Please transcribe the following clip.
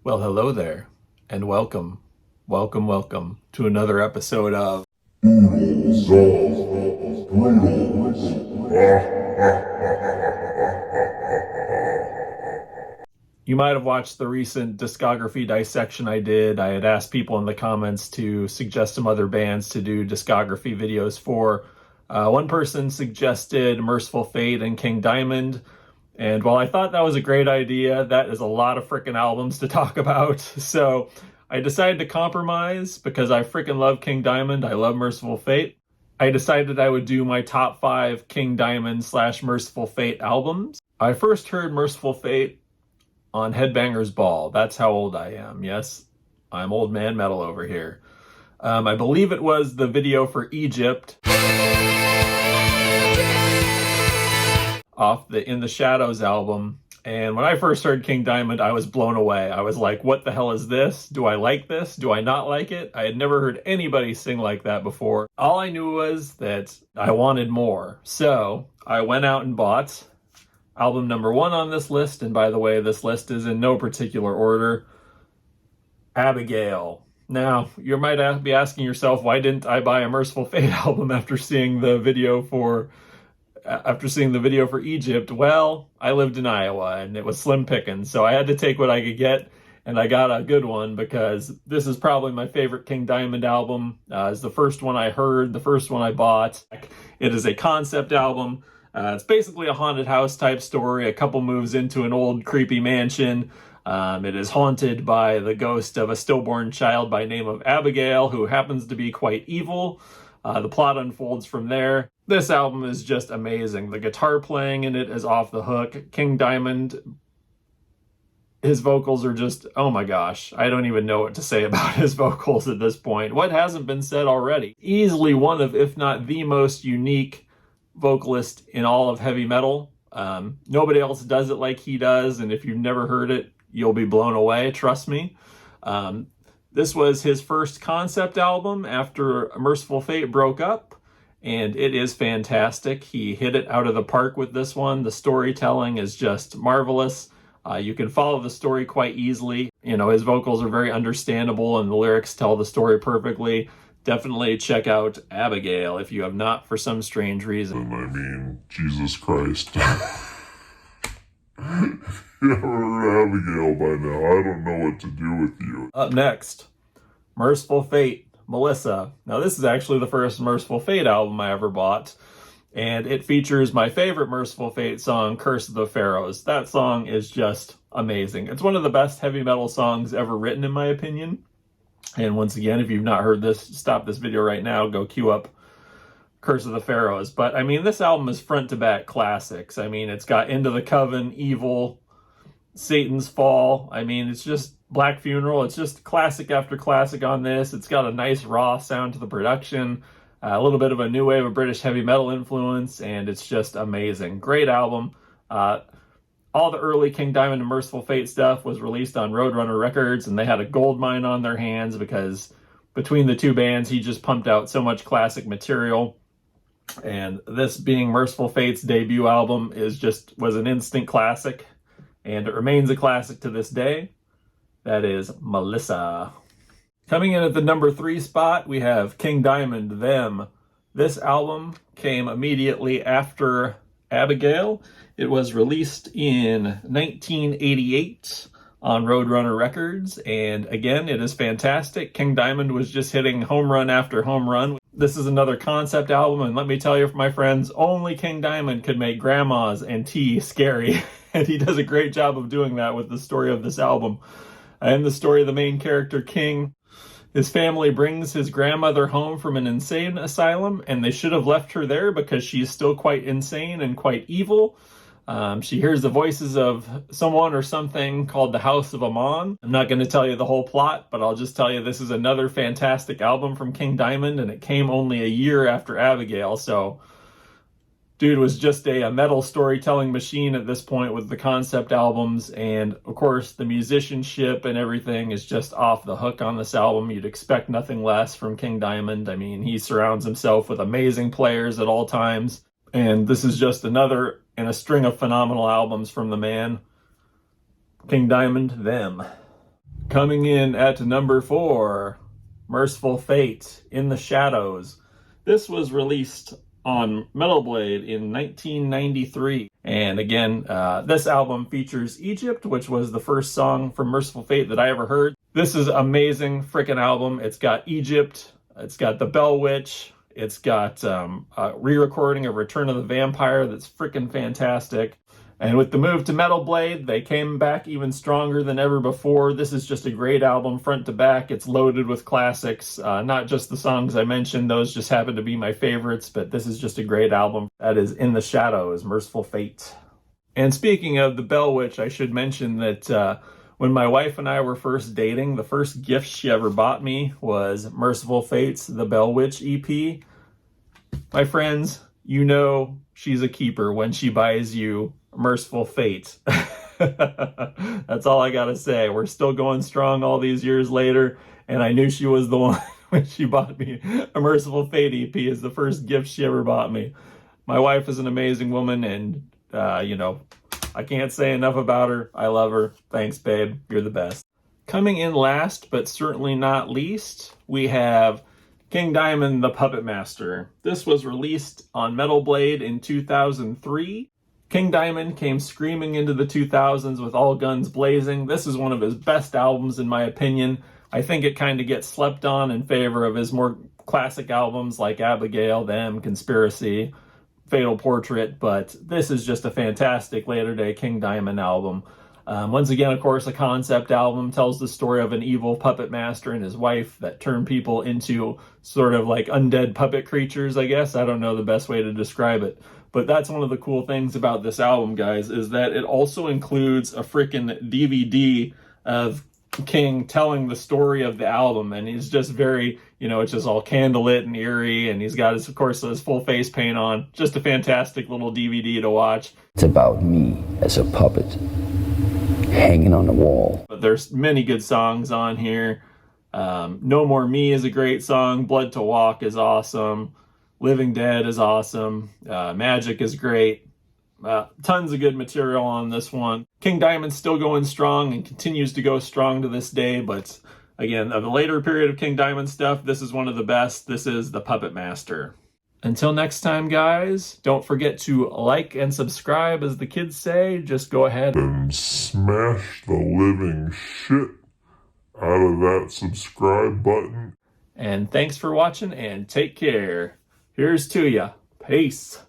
Well, hello there, and welcome to another episode of Oodles Doodles. You might have watched the recent discography dissection I did. I had asked people in the comments to suggest some other bands to do discography videos for. One person suggested Mercyful Fate and King Diamond. And while I thought that was a great idea, that is a lot of freaking albums to talk about. So I decided to compromise because I freaking love King Diamond. I love Mercyful Fate. I decided I would do my top 5 King Diamond / Mercyful Fate albums. I first heard Mercyful Fate on Headbangers Ball. That's how old I am. Yes, I'm old man metal over here. I believe it was the video for Egypt off the In the Shadows album. And when I first heard King Diamond, I was blown away. I was like, what the hell is this? Do I like this? Do I not like it? I had never heard anybody sing like that before. All I knew was that I wanted more. So I went out and bought album number 1 on this list. And by the way, this list is in no particular order. Abigail. Now, you might be asking yourself, why didn't I buy a Mercyful Fate album after seeing the video for Egypt? Well, I lived in Iowa and it was slim pickings, so I had to take what I could get, and I got a good one because this is probably my favorite King Diamond album. It's the first one I heard, the first one I bought. It is a concept album. It's basically a haunted house type story. A couple moves into an old creepy mansion. It is haunted by the ghost of a stillborn child by name of Abigail, who happens to be quite evil. The plot unfolds from there. This album is just amazing. The guitar playing in it is off the hook. King Diamond, his vocals are just, oh my gosh. I don't even know what to say about his vocals at this point. What hasn't been said already? Easily one of, if not the most unique vocalist in all of heavy metal. Nobody else does it like he does, and if you've never heard it, you'll be blown away, trust me. This was his first concept album after Mercyful Fate broke up, and it is fantastic. He hit it out of the park with this one. The storytelling is just marvelous. You can follow the story quite easily. You know, his vocals are very understandable and the lyrics tell the story perfectly. Definitely check out Abigail if you have not for some strange reason. I mean, Jesus Christ. If you ever heard Abigail by now, I don't know what to do with you. Up next, Mercyful Fate, Melissa. Now this is actually the first Mercyful Fate album I ever bought, and it features my favorite Mercyful Fate song, Curse of the Pharaohs. That song is just amazing. It's one of the best heavy metal songs ever written, in my opinion. And once again, if you've not heard this, stop this video right now, go queue up Curse of the Pharaohs. But I mean, this album is front to back classics. I mean, it's got Into the Coven, Evil, Satan's Fall. I mean, it's just Black Funeral. It's just classic after classic on this. It's got a nice raw sound to the production, a little bit of a new wave of British heavy metal influence, and it's just amazing. Great album. All the early King Diamond and Mercyful Fate stuff was released on Roadrunner Records, and they had a gold mine on their hands because between the two bands, he just pumped out so much classic material. And this being Mercyful Fate's debut album was an instant classic, and it remains a classic to this day. That is Melissa. Coming in at the number 3 spot, we have King Diamond, Them. This album came immediately after Abigail. It was released in 1988 on Roadrunner Records, and again, it is fantastic. King Diamond was just hitting home run after home run. This is another concept album, and let me tell you, my friends, only King Diamond could make grandmas and tea scary, and he does a great job of doing that with the story of this album. And the story of the main character, King, his family brings his grandmother home from an insane asylum, and they should have left her there because she's still quite insane and quite evil. She hears the voices of someone or something called the House of Omens. I'm not going to tell you the whole plot, but I'll just tell you this is another fantastic album from King Diamond, and it came only a year after Abigail, so dude was just a metal storytelling machine at this point with the concept albums, and of course the musicianship and everything is just off the hook on this album. You'd expect nothing less from King Diamond. I mean, he surrounds himself with amazing players at all times, and this is just another in a string of phenomenal albums from the man. King Diamond, Them. Coming in at number 4, Mercyful Fate, In the Shadows. This was released on Metal Blade in 1993. And again, this album features Egypt, which was the first song from Mercyful Fate that I ever heard. This is an amazing freaking album. It's got Egypt, it's got The Bell Witch, it's got a re-recording of Return of the Vampire that's freaking fantastic. And with the move to Metal Blade, they came back even stronger than ever before. This is just a great album front to back. It's loaded with classics, not just the songs I mentioned. Those just happen to be my favorites, but this is just a great album. That is In the Shadows, Mercyful Fate. And speaking of the Bell Witch, I should mention that when my wife and I were first dating, the first gift she ever bought me was Mercyful Fate's The Bell Witch EP. My friends, you know she's a keeper when she buys you Mercyful Fate. That's all I gotta say. We're still going strong all these years later, and I knew she was the one when she bought me a Mercyful Fate EP as the first gift she ever bought me. My wife is an amazing woman, and you know, I can't say enough about her. I love her. Thanks, babe. You're the best. Coming in last, but certainly not least, we have King Diamond, the Puppet Master. This was released on Metal Blade in 2003. King Diamond came screaming into the 2000s with all guns blazing. This is one of his best albums in my opinion. I think it kind of gets slept on in favor of his more classic albums like Abigail, Them, Conspiracy, Fatal Portrait, but this is just a fantastic later-day King Diamond album. Once again, of course, a concept album, tells the story of an evil puppet master and his wife that turn people into sort of like undead puppet creatures, I guess. I don't know the best way to describe it. But that's one of the cool things about this album, guys, is that it also includes a freaking DVD of King telling the story of the album. And he's just very, you know, it's just all candlelit and eerie. And he's got, his, of course, his full face paint on. Just a fantastic little DVD to watch. It's about me as a puppet hanging on the wall. But there's many good songs on here. No More Me is a great song. Blood to Walk is awesome. Living Dead is awesome. Magic is great. Tons of good material on this one. King Diamond's still going strong and continues to go strong to this day. But again, of the later period of King Diamond stuff, this is one of the best. This is The Puppet Master. Until next time, guys, don't forget to like and subscribe, as the kids say. Just go ahead and smash the living shit out of that subscribe button. And thanks for watching, and take care. Here's to ya. Peace.